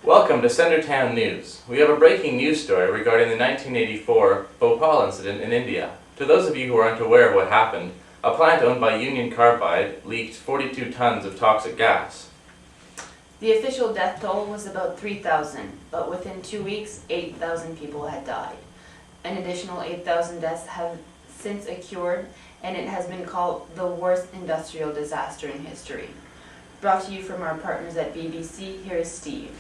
Welcome to Centertown News. We have a breaking news story regarding the 1984 Bhopal incident in India. To those of you who aren't aware of what happened, a plant owned by Union Carbide leaked 42 tons of toxic gas. The official death toll was about 3,000, but within 2 weeks, 8,000 people had died. An additional 8,000 deaths have since occurred, and it has been called the worst industrial disaster in history. Brought to you from our partners at BBC, here is Steve.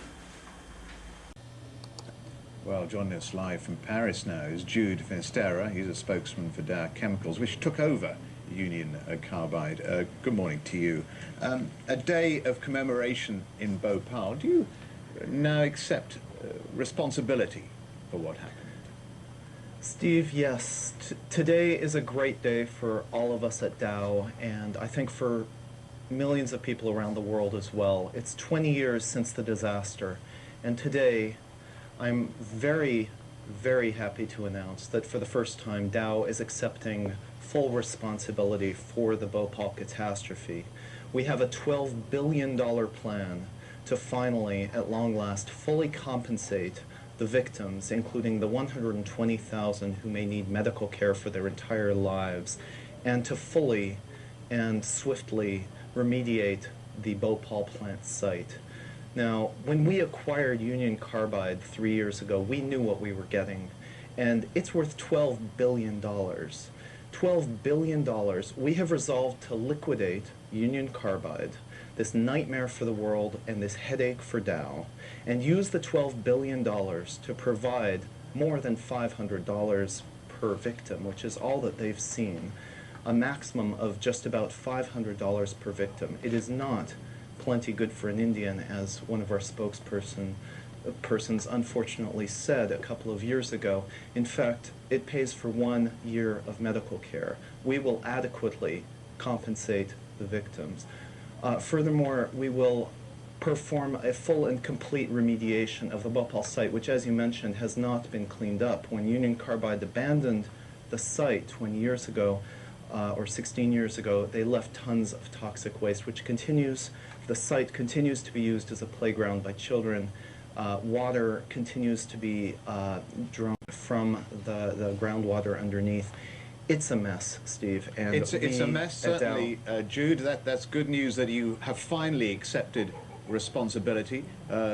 Well, joining us live from Paris now is Jude Finisterra. He's a spokesman for Dow Chemicals, which took over Union Carbide. Good morning to you. A day of commemoration in Bhopal. Do you now accept responsibility for what happened? Steve, yes. Today is a great day for all of us at Dow, and I think for millions of people around the world as well. It's 20 years since the disaster, and today I'm very, very happy to announce that for the first time Dow is accepting full responsibility for the Bhopal catastrophe. We have a $12 billion plan to finally, at long last, fully compensate the victims, including the 120,000 who may need medical care for their entire lives, and to fully and swiftly remediate the Bhopal plant site. Now, when we acquired Union Carbide 3 years ago, we knew what we were getting, and it's worth $12 billion. $12 billion. We have resolved to liquidate Union Carbide, this nightmare for the world and this headache for Dow, and use the $12 billion to provide more than $500 per victim, which is all that they've seen, a maximum of just about $500 per victim. It is not plenty good for an Indian, as one of our spokespersons unfortunately said a couple of years ago. In fact, it pays for 1 year of medical care. We will adequately compensate the victims. Furthermore, we will perform a full and complete remediation of the Bhopal site, which, as you mentioned, has not been cleaned up. When Union Carbide abandoned the site 20 years ago, or 16 years ago, they left tons of toxic waste, which continues. The site continues to be used as a playground by children. Water continues to be drawn from the groundwater underneath. It's a mess, Steve. And it's a mess, certainly. Jude, that's good news that you have finally accepted responsibility.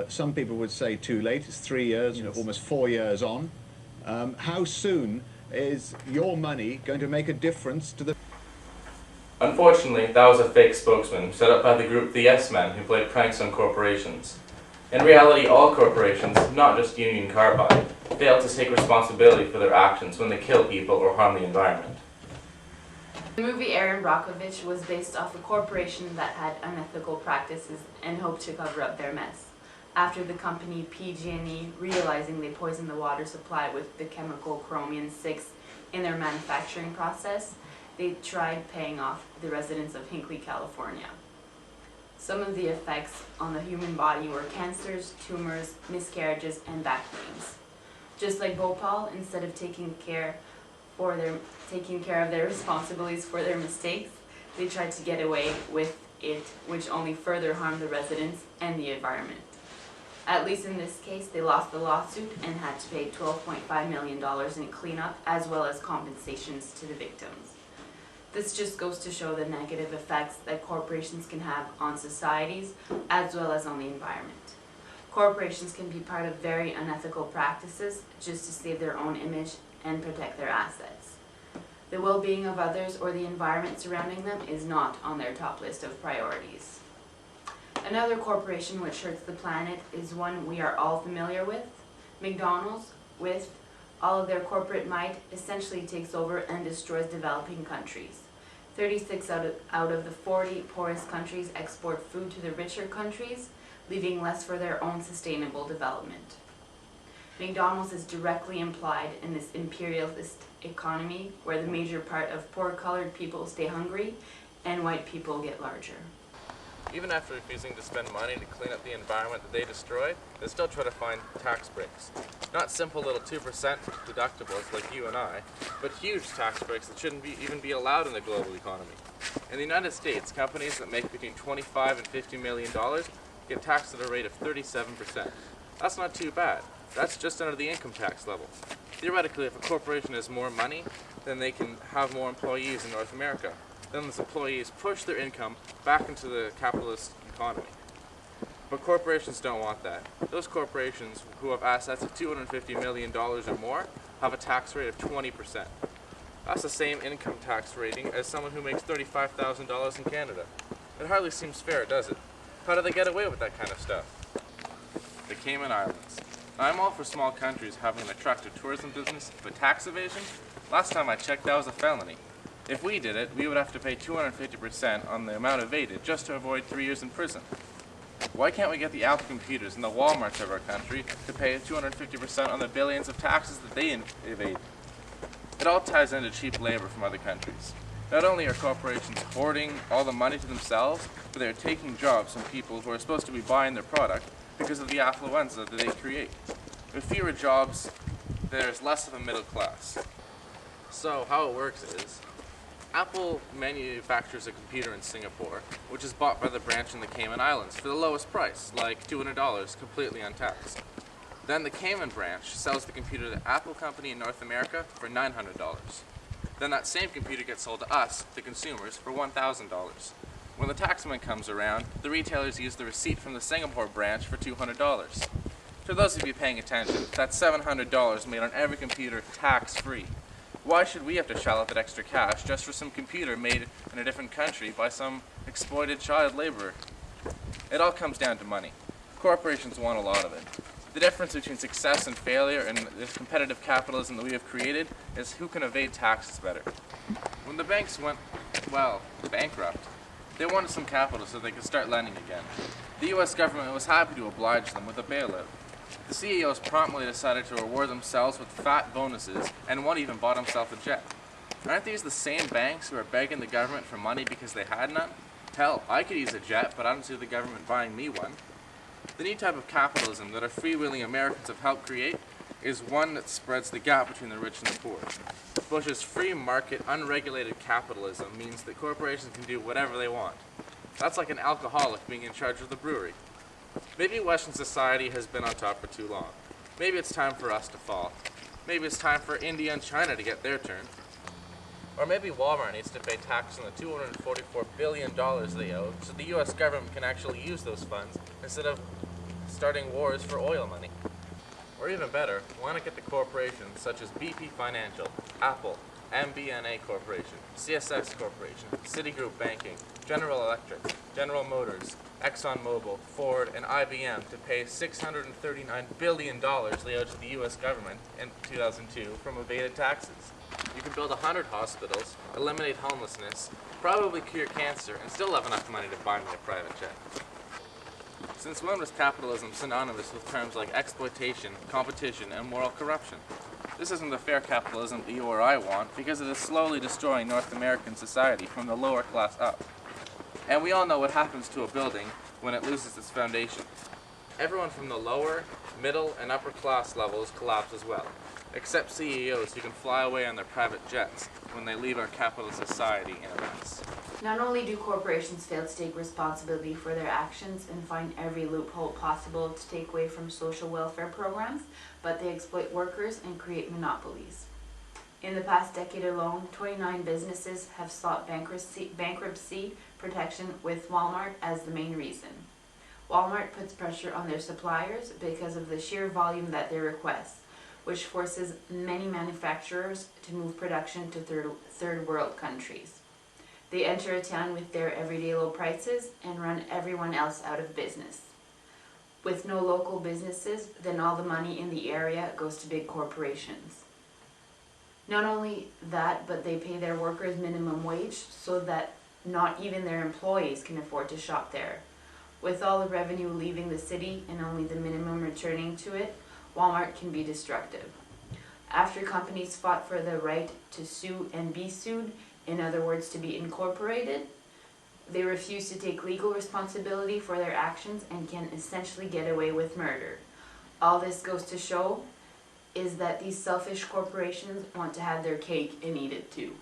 Some people would say too late. It's 3 years, yes. Almost 4 years on. How soon is your money going to make a difference to the... Unfortunately, that was a fake spokesman set up by the group The Yes Men, who played pranks on corporations. In reality, all corporations, not just Union Carbide, fail to take responsibility for their actions when they kill people or harm the environment. The movie Aaron Brockovich was based off a corporation that had unethical practices and hoped to cover up their mess. After the company PG&E, realizing they poisoned the water supply with the chemical chromium-6 in their manufacturing process, they tried paying off the residents of Hinckley, California. Some of the effects on the human body were cancers, tumors, miscarriages, and back pains. Just like Bhopal, instead of taking care of their responsibilities for their mistakes, they tried to get away with it, which only further harmed the residents and the environment. At least in this case, they lost the lawsuit and had to pay $12.5 million in cleanup, as well as compensations to the victims. This just goes to show the negative effects that corporations can have on societies, as well as on the environment. Corporations can be part of very unethical practices just to save their own image and protect their assets. The well-being of others or the environment surrounding them is not on their top list of priorities. Another corporation which hurts the planet is one we are all familiar with. McDonald's, with all of their corporate might, essentially takes over and destroys developing countries. 36 out of the 40 poorest countries export food to the richer countries, leaving less for their own sustainable development. McDonald's is directly implied in this imperialist economy where the major part of poor colored people stay hungry and white people get larger. Even after refusing to spend money to clean up the environment that they destroy, they still try to find tax breaks. Not simple little 2% deductibles like you and I, but huge tax breaks that shouldn't even be allowed in the global economy. In the United States, companies that make between $25 and $50 million get taxed at a rate of 37%. That's not too bad. That's just under the income tax level. Theoretically, if a corporation has more money, then they can have more employees in North America. Then those employees push their income back into the capitalist economy. But corporations don't want that. Those corporations who have assets of $250 million or more have a tax rate of 20%. That's the same income tax rating as someone who makes $35,000 in Canada. It hardly seems fair, does it? How do they get away with that kind of stuff? The Cayman Islands. Now, I'm all for small countries having an attractive tourism business, but tax evasion? Last time I checked, that was a felony. If we did it, we would have to pay 250% on the amount evaded just to avoid 3 years in prison. Why can't we get the Apple computers and the Wal-Marts of our country to pay 250% on the billions of taxes that they evade? It all ties into cheap labor from other countries. Not only are corporations hoarding all the money to themselves, but they're taking jobs from people who are supposed to be buying their product because of the affluenza that they create. With fewer jobs, there's less of a middle class. So how it works is, Apple manufactures a computer in Singapore, which is bought by the branch in the Cayman Islands for the lowest price, like $200, completely untaxed. Then the Cayman branch sells the computer to the Apple company in North America for $900. Then that same computer gets sold to us, the consumers, for $1,000. When the taxman comes around, the retailers use the receipt from the Singapore branch for $200. For those of you paying attention, that's $700 made on every computer tax-free. Why should we have to shell out that extra cash just for some computer made in a different country by some exploited child laborer? It all comes down to money. Corporations want a lot of it. The difference between success and failure in this competitive capitalism that we have created is who can evade taxes better. When the banks went, well, bankrupt, they wanted some capital so they could start lending again. The US government was happy to oblige them with a bailout. The CEOs promptly decided to reward themselves with fat bonuses, and one even bought himself a jet. Aren't these the same banks who are begging the government for money because they had none? Hell, I could use a jet, but I don't see the government buying me one. The new type of capitalism that our freewheeling Americans have helped create is one that spreads the gap between the rich and the poor. Bush's free market, unregulated capitalism means that corporations can do whatever they want. That's like an alcoholic being in charge of the brewery. Maybe Western society has been on top for too long. Maybe it's time for us to fall. Maybe it's time for India and China to get their turn. Or maybe Wal-Mart needs to pay tax on the $244 billion they owe so the US government can actually use those funds instead of starting wars for oil money. Or even better, why not get the corporations such as BP Financial, Apple, MBNA Corporation, CSX Corporation, Citigroup Banking, General Electric, General Motors, ExxonMobil, Ford, and IBM to pay $639 billion they owed to the US government in 2002 from evaded taxes. You can build 100 hospitals, eliminate homelessness, probably cure cancer, and still have enough money to buy me a private jet. Since when was capitalism synonymous with terms like exploitation, competition, and moral corruption? This isn't the fair capitalism that you or I want because it is slowly destroying North American society from the lower class up. And we all know what happens to a building when it loses its foundation. Everyone from the lower, middle, and upper class levels collapse as well, except CEOs who can fly away on their private jets when they leave our capitalist society in a mess. Not only do corporations fail to take responsibility for their actions and find every loophole possible to take away from social welfare programs, but they exploit workers and create monopolies. In the past decade alone, 29 businesses have sought bankruptcy protection with Wal-Mart as the main reason. Wal-Mart puts pressure on their suppliers because of the sheer volume that they request, which forces many manufacturers to move production to third world countries. They enter a town with their everyday low prices and run everyone else out of business. With no local businesses, then all the money in the area goes to big corporations. Not only that, but they pay their workers minimum wage so that not even their employees can afford to shop there. With all the revenue leaving the city and only the minimum returning to it, Wal-Mart can be destructive. After companies fought for the right to sue and be sued, in other words, to be incorporated, they refuse to take legal responsibility for their actions and can essentially get away with murder. All this goes to show is that these selfish corporations want to have their cake and eat it too.